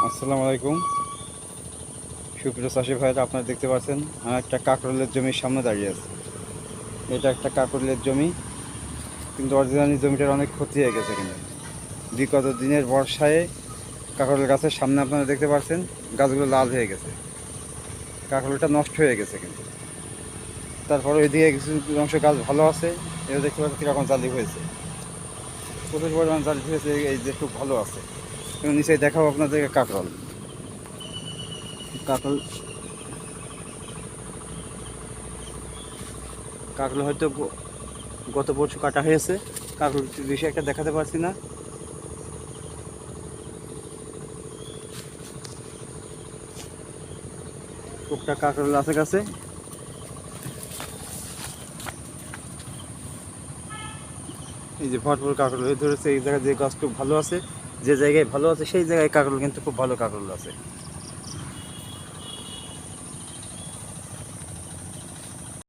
আসসালামু আলাইকুম সুপ্রিয় চাষি ভাইরা, আপনারা দেখতে পাচ্ছেন আমি একটা কাঁকরোলের জমির সামনে দাঁড়িয়ে আছি। এটা একটা কাঁকরোলের জমি, কিন্তু অরিজিনালি জমিটার অনেক ক্ষতি হয়ে গেছে। কিন্তু বিগত দিনের বর্ষায় কাঁকরোল গাছের সামনে আপনারা দেখতে পাচ্ছেন গাছগুলো লাল হয়ে গেছে, কাঁকরোলটা নষ্ট হয়ে গেছে। কিন্তু তারপরে ওইদিকে কিছু অংশ গাছ ভালো আছে, এটা দেখতে পাচ্ছেন কীরকম জালি হয়েছে, প্রচুর পরিমাণ জালি হয়েছে। এই যে খুব ভালো আছে, এবং নিচে দেখাবো আপনাদেরকে কাঁকরোল। কাঁকরোল কাঁকরোল হয়তো গত বছর কাটা হয়েছে। কাঁকরোল বেশি একটা দেখাতে পারছি না। টুকটাক কাঁকরোল আছে গাছে। এই যে ভরপুর কাঁকরোল হয়ে ধরেছে। এই জায়গায় যে গাছ খুব ভালো আছে, যে জায়গায় ভালো আছে সেই জায়গায় কাঁকরোল কিন্তু খুব ভালো কাঁকরোল আছে।